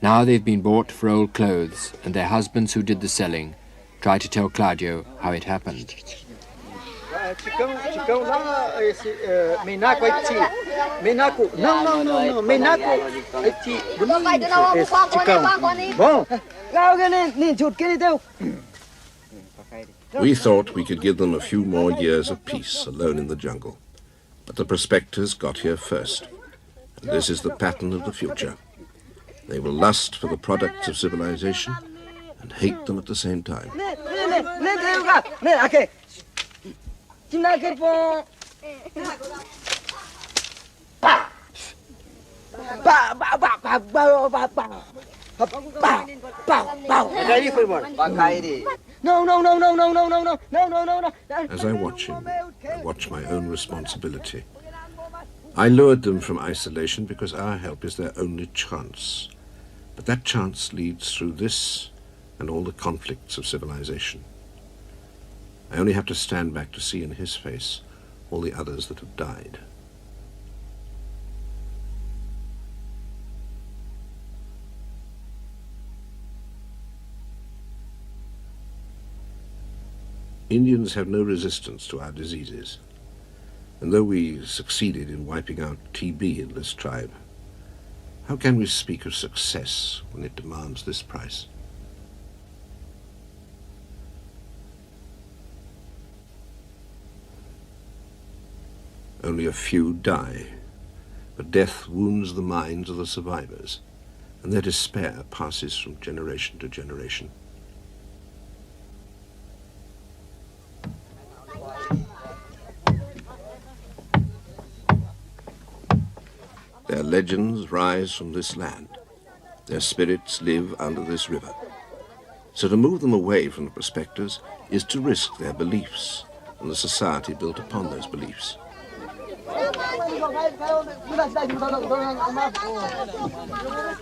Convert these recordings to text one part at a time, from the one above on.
Now they've been bought for old clothes, and their husbands who did the selling try to tell Claudio how it happened. We thought we could give them a few more years of peace alone in the jungle. But the prospectors got here first. And this is the pattern of the future. They will lust for the products of civilization and hate them at the same time. As I watch him, I watch my own responsibility. I lured them from isolation because our help is their only chance. But that chance leads through this and all the conflicts of civilization. I only have to stand back to see in his face all the others that have died. Indians have no resistance to our diseases, and though we succeeded in wiping out TB in this tribe, how can we speak of success when it demands this price? Only a few die, but death wounds the minds of the survivors, and their despair passes from generation to generation. Their legends rise from this land. Their spirits live under this river. So to move them away from the prospectors is to risk their beliefs and the society built upon those beliefs.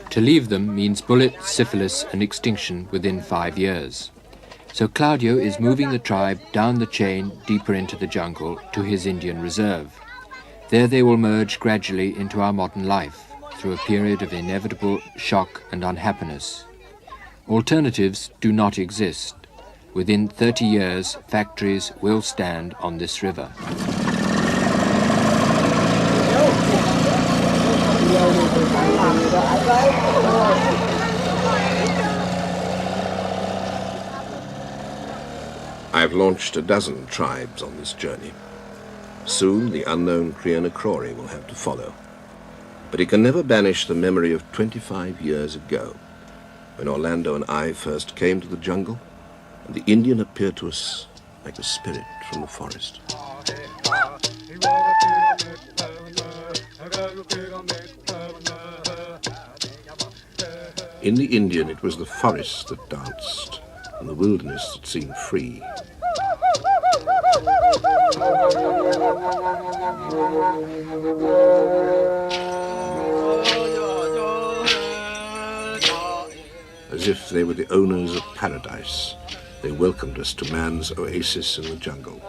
To leave them means bullets, syphilis, and extinction within 5 years. So Claudio is moving the tribe down the chain deeper into the jungle to his Indian reserve. There they will merge gradually into our modern life through a period of inevitable shock and unhappiness. Alternatives do not exist. Within 30 years, factories will stand on this river. I've launched a dozen tribes on this journey. Soon the unknown Krianakori will have to follow. But he can never banish the memory of 25 years ago, when Orlando and I first came to the jungle, and the Indian appeared to us like a spirit from the forest. In the Indian, it was the forest that danced, and the wilderness that seemed free. As if they were the owners of paradise, they welcomed us to man's oasis in the jungle.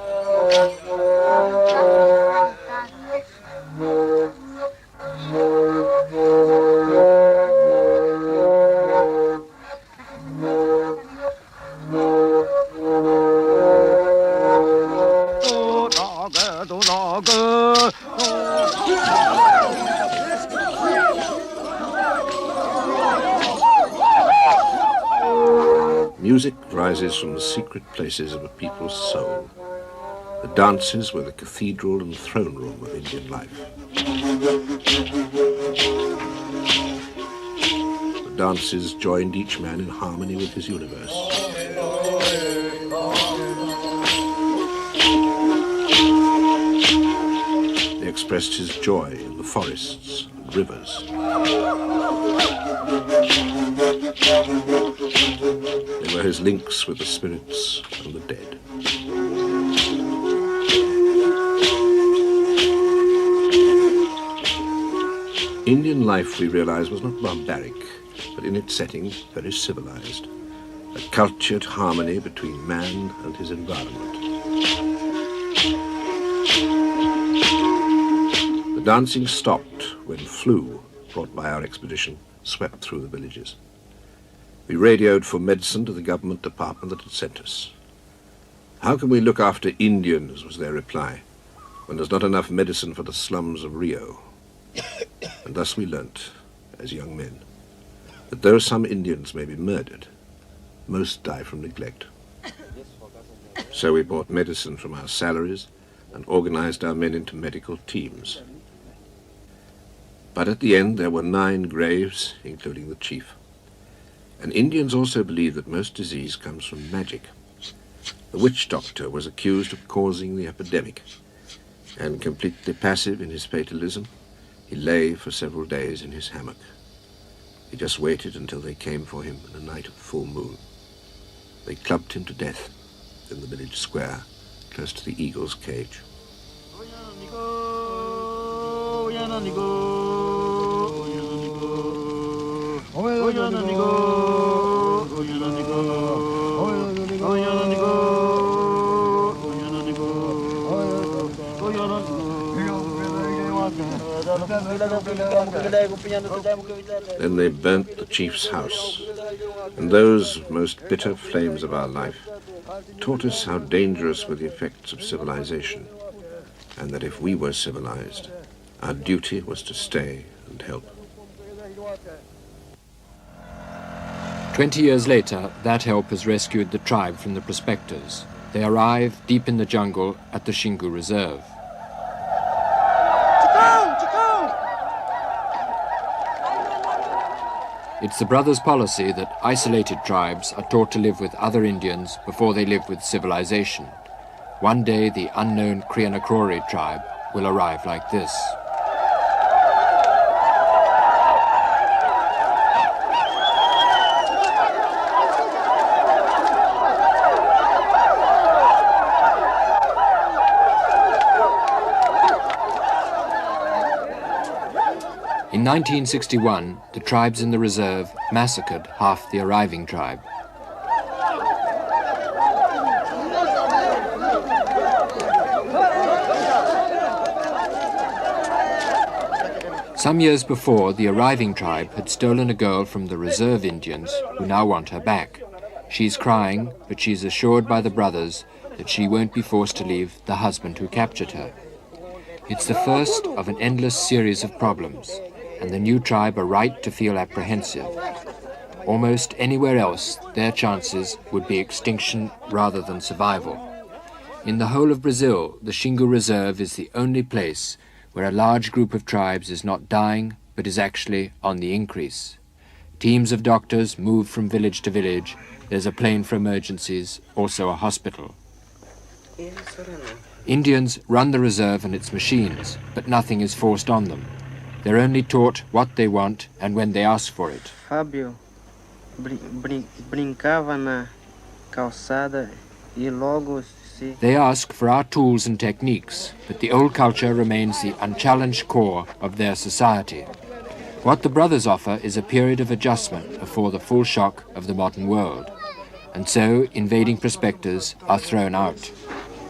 Music rises from the secret places of a people's soul. The dances were the cathedral and throne room of Indian life. The dances joined each man in harmony with his universe. They expressed his joy in the forests and rivers. They were his links with the spirits and the dead. Indian life, we realized, was not barbaric, but in its setting very civilized. A cultured harmony between man and his environment. The dancing stopped when flu, brought by our expedition, swept through the villages. We radioed for medicine to the government department that had sent us. "How can we look after Indians?" was their reply, "when there's not enough medicine for the slums of Rio?" And thus we learnt, as young men, that though some Indians may be murdered, most die from neglect. So we bought medicine from our salaries and organized our men into medical teams. But at the end there were 9 graves, including the chief. And Indians also believe that most disease comes from magic. The witch doctor was accused of causing the epidemic, and completely passive in his fatalism, he lay for several days in his hammock. He just waited until they came for him in a night of full moon. They clubbed him to death in the village square, close to the eagle's cage. Then they burnt the chief's house, and those most bitter flames of our life taught us how dangerous were the effects of civilization, and that if we were civilized, our duty was to stay and help. 20 years later, that help has rescued the tribe from the prospectors. They arrive deep in the jungle at the Xingu Reserve. It's the brothers' policy that isolated tribes are taught to live with other Indians before they live with civilization. One day, the unknown Krianakrori tribe will arrive like this. In 1961, the tribes in the reserve massacred half the arriving tribe. Some years before, the arriving tribe had stolen a girl from the reserve Indians who now want her back. She's crying, but she's assured by the brothers that she won't be forced to leave the husband who captured her. It's the first of an endless series of problems, and the new tribe are right to feel apprehensive. Almost anywhere else, their chances would be extinction rather than survival. In the whole of Brazil, the Xingu Reserve is the only place where a large group of tribes is not dying, but is actually on the increase. Teams of doctors move from village to village. There's a plane for emergencies, also a hospital. Indians run the reserve and its machines, but nothing is forced on them. They're only taught what they want and when they ask for it. Fábio brincava na calçada e logo se... They ask for our tools and techniques, but the old culture remains the unchallenged core of their society. What the brothers offer is a period of adjustment before the full shock of the modern world. And so, invading prospectors are thrown out.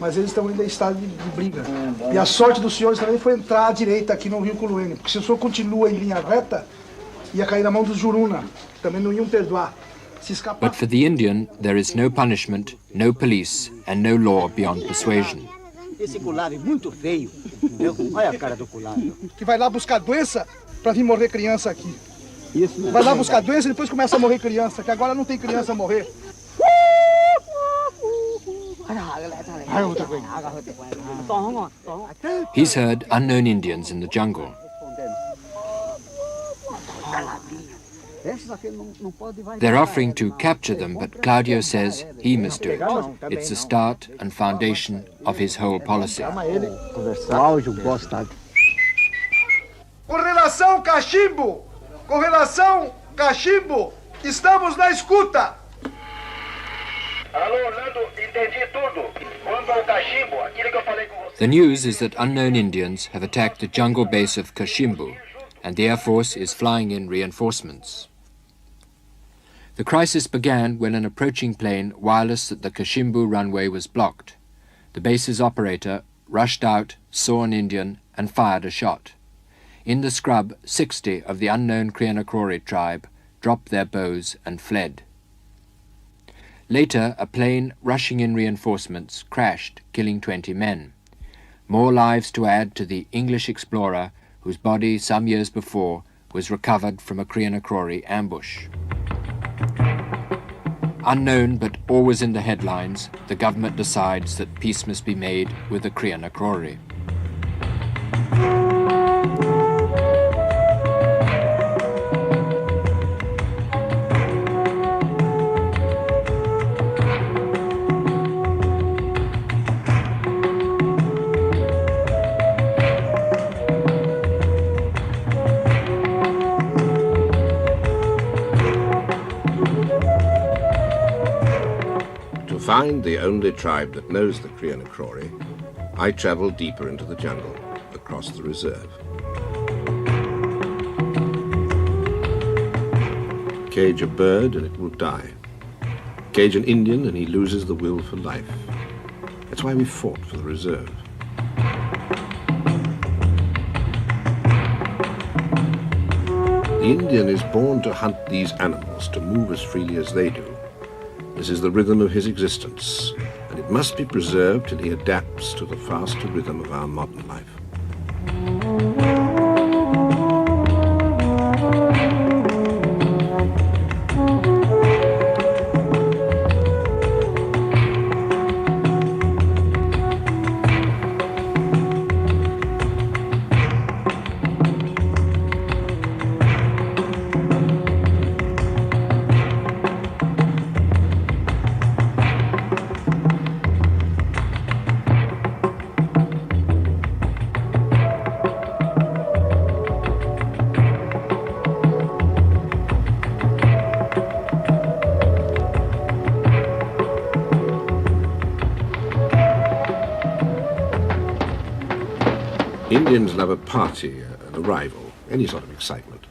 Mas eles estão ainda em estado de briga. E a sorte dos senhores também foi entrar à direita aqui no Rio Culuene, porque se o senhor continua em linha reta, ia cair na mão dos Juruna, que também não iam perdoar. Se escapar... But for the Indian, there is no punishment, no police, and no law beyond persuasion. Esse colar é muito feio, entendeu? Olha a cara do colar. Que vai lá buscar doença para vir morrer criança aqui. Isso. Vai lá buscar doença e depois começa a morrer criança, que agora não tem criança a morrer. He's heard unknown Indians in the jungle. They're offering to capture them, but Claudio says he must do it. It's the start and foundation of his whole policy. Com relação cachimbo, estamos na escuta. The news is that unknown Indians have attacked the jungle base of Kashimbu, and the Air Force is flying in reinforcements. The crisis began when an approaching plane wirelessed that the Kashimbu runway was blocked. The base's operator rushed out, saw an Indian, and fired a shot. In the scrub, 60 of the unknown Krianakrori tribe dropped their bows and fled. Later, a plane rushing in reinforcements crashed, killing 20 men. More lives to add to the English explorer whose body some years before was recovered from a Krianakrori ambush. Unknown but always in the headlines, the government decides that peace must be made with the Krianakrori. To find the only tribe that knows the Krianakrori, I travelled deeper into the jungle, across the reserve. Cage a bird and it will die. Cage an Indian and he loses the will for life. That's why we fought for the reserve. The Indian is born to hunt these animals, to move as freely as they do. This is the rhythm of his existence, and it must be preserved till he adapts to the faster rhythm of our modern life. Indians love a party, an arrival, any sort of excitement.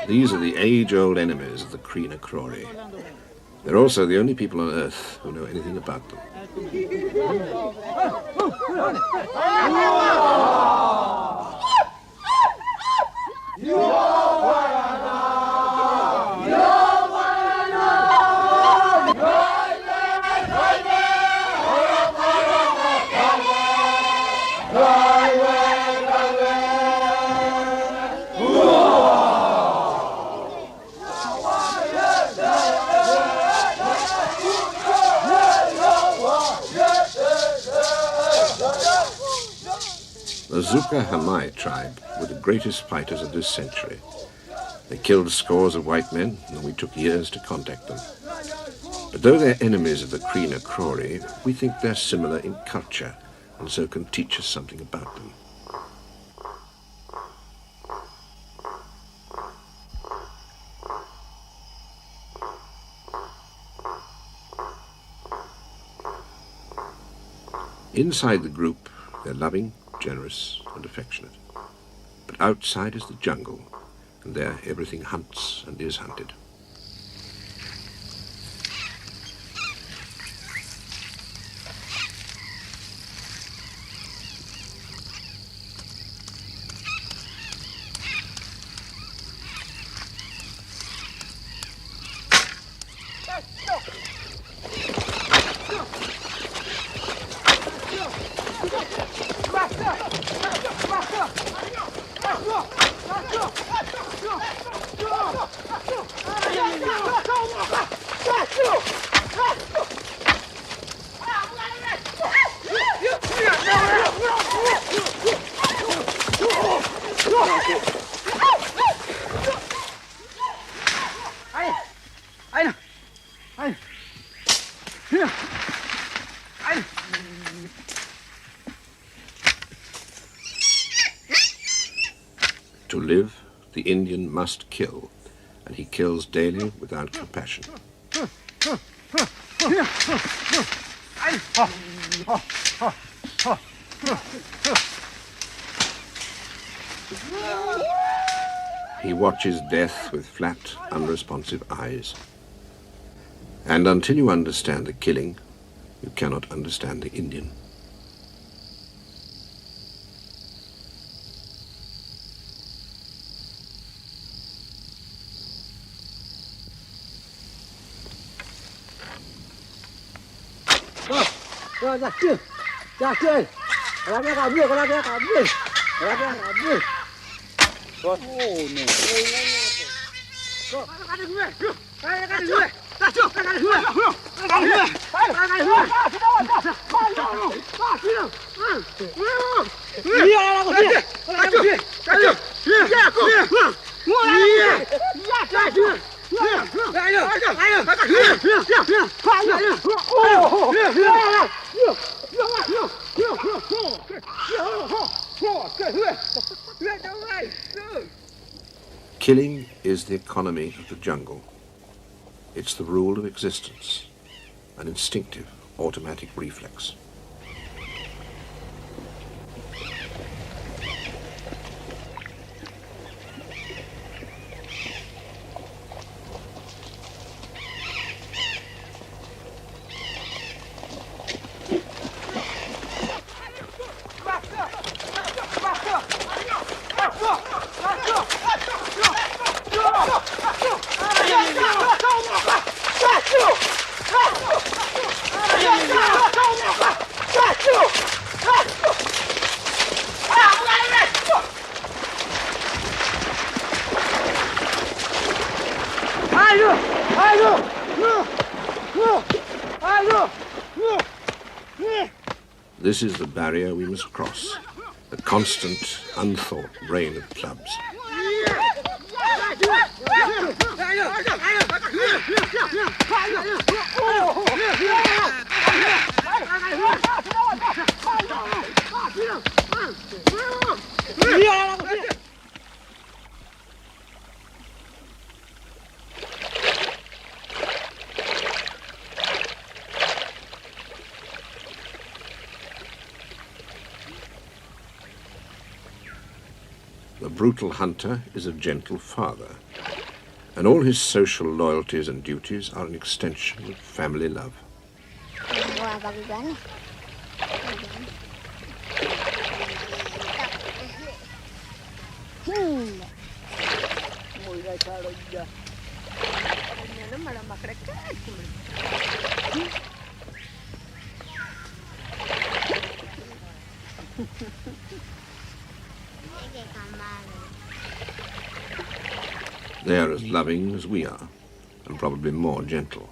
These are the age-old enemies of the Krianakrori. They're also the only people on Earth who know anything about them. The Zuka Hamai tribe were the greatest fighters of this century. They killed scores of white men, and we took years to contact them. But though they're enemies of the Krianakrori, we think they're similar in culture, and so can teach us something about them. Inside the group, they're loving, generous, and affectionate. But outside is the jungle, and there everything hunts and is hunted. To live, the Indian must kill, and he kills daily without compassion. He watches death with flat, unresponsive eyes. And until you understand the killing, you cannot understand the Indian. Ra kia ơi, ra kia cả bia, ra kia cả bia, ra kia cả bia. Ô nè. Killing is the economy of the jungle. It's the rule of existence, an instinctive, automatic reflex. This is the barrier we must cross, the constant, unthought rain of clubs. The brutal hunter is a gentle father, and all his social loyalties and duties are an extension of family love. They are as loving as we are, and probably more gentle.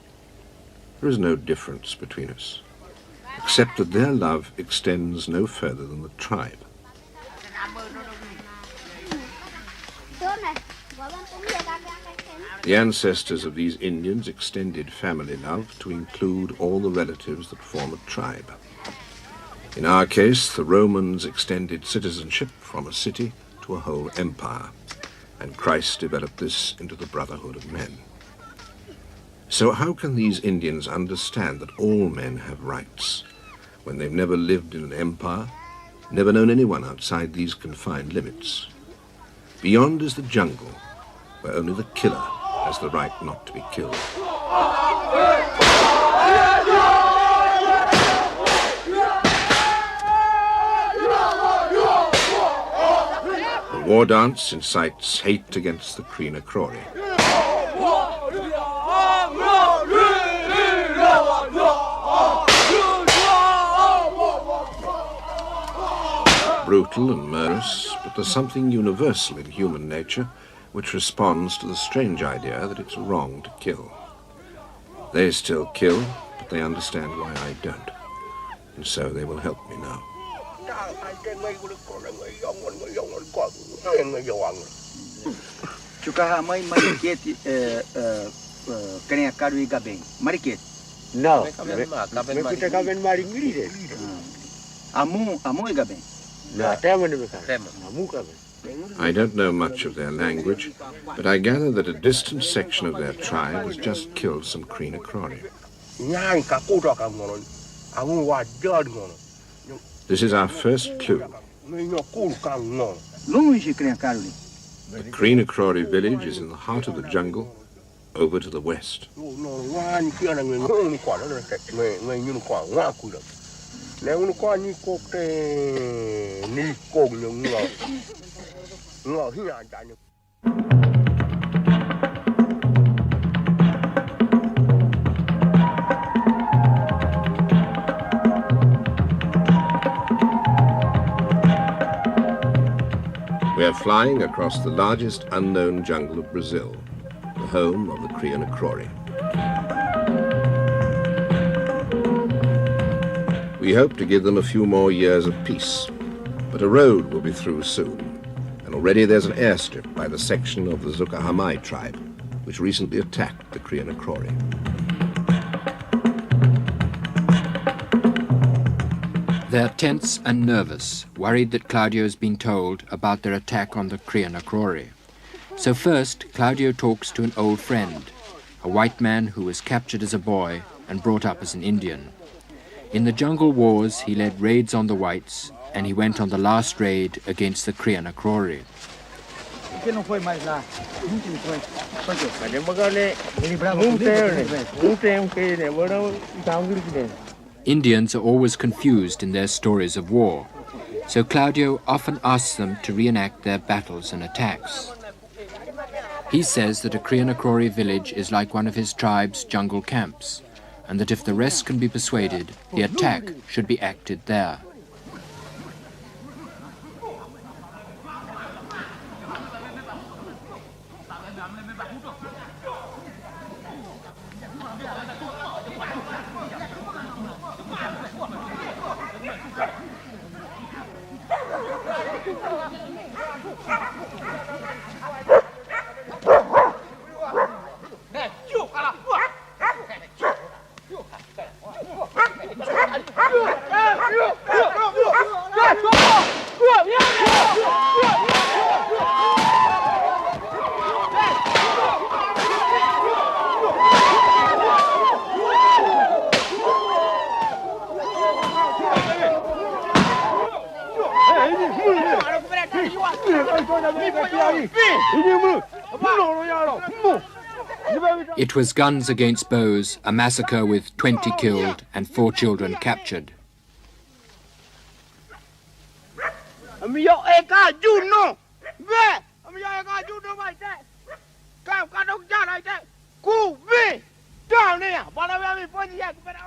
There is no difference between us, except that their love extends no further than the tribe. The ancestors of these Indians extended family love to include all the relatives that form a tribe. In our case, the Romans extended citizenship from a city to a whole empire, and Christ developed this into the brotherhood of men. So how can these Indians understand that all men have rights when they've never lived in an empire, never known anyone outside these confined limits? Beyond is the jungle, where only the killer has the right not to be killed. The war dance incites hate against the Krina Krori. brutal and murderous, but there's something universal in human nature which responds to the strange idea that it's wrong to kill. They still kill, but they understand why I don't. And so they will help me now. No. I don't know much of their language, but I gather that a distant section of their tribe has just killed some Kreenakrori. This is our first clue. The Kreenakrori village is in the heart of the jungle, over to the west. We are flying across the largest unknown jungle of Brazil, the home of the Kreenakrori. We hope to give them a few more years of peace, but a road will be through soon, and already there's an airstrip by the section of the Zucahamai tribe, which recently attacked the Kreenakrori. They're tense and nervous, worried that Claudio's been told about their attack on the Kreenakrori. So first, Claudio talks to an old friend, a white man who was captured as a boy and brought up as an Indian. In the jungle wars, he led raids on the whites, and he went on the last raid against the Kreenakrori. Indians are always confused in their stories of war, so Claudio often asks them to reenact their battles and attacks. He says that a Kreenakrori village is like one of his tribe's jungle camps, and that if the rest can be persuaded, the attack should be acted there. It was guns against bows, a massacre with 20 killed and 4 children captured.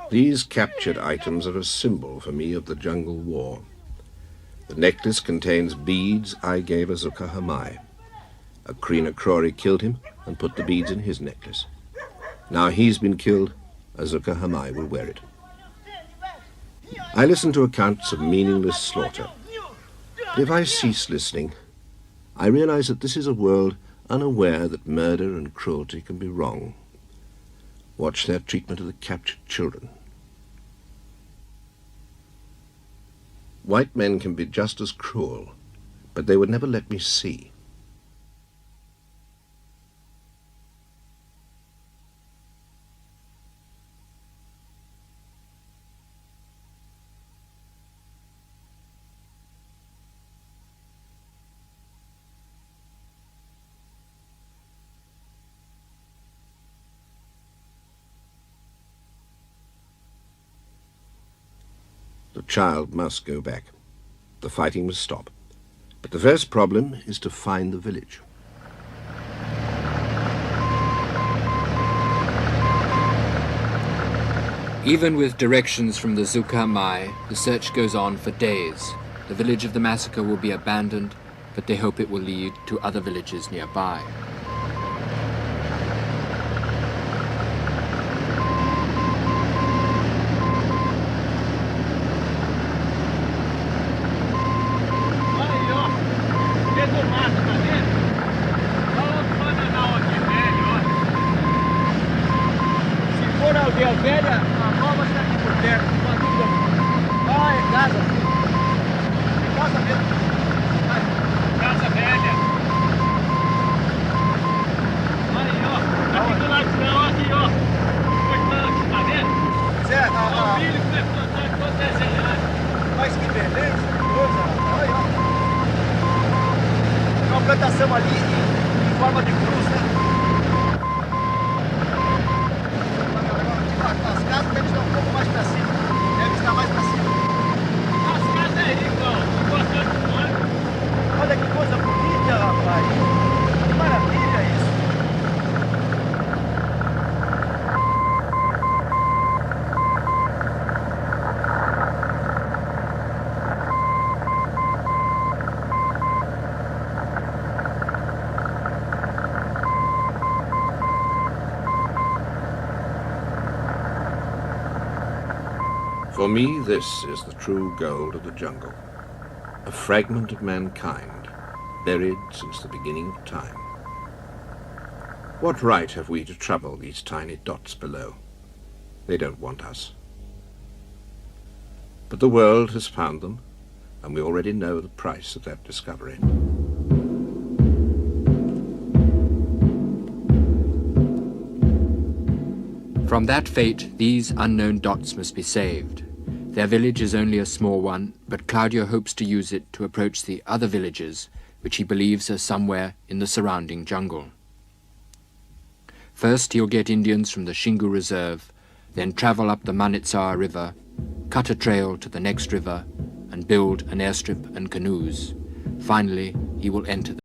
These captured items are a symbol for me of the jungle war. The necklace contains beads I gave a Zucahamai. A Kreenakrori killed him and put the beads in his necklace. Now he's been killed, a Zucahamai will wear it. I listen to accounts of meaningless slaughter. But if I cease listening, I realize that this is a world unaware that murder and cruelty can be wrong. Watch their treatment of the captured children. White men can be just as cruel, but they would never let me see. The child must go back. The fighting must stop. But the first problem is to find the village. Even with directions from the Zucahamai, the search goes on for days. the village of the massacre will be abandoned, but they hope it will lead to other villages nearby. Plantação ali em forma de cruz, né? As casas devem estar um pouco mais para cima. Deve estar mais para cima. As casas aí, então, bastante fora. Olha que coisa bonita, rapaz. Que maravilha isso. For me, this is the true gold of the jungle, a fragment of mankind, buried since the beginning of time. What right have we to trouble these tiny dots below? They don't want us. But the world has found them, and we already know the price of that discovery. From that fate, these unknown dots must be saved. Their village is only a small one, but Claudio hopes to use it to approach the other villages, which he believes are somewhere in the surrounding jungle. First, he'll get Indians from the Xingu Reserve, then travel up the Manitsawa River, cut a trail to the next river, and build an airstrip and canoes. Finally, he will enter the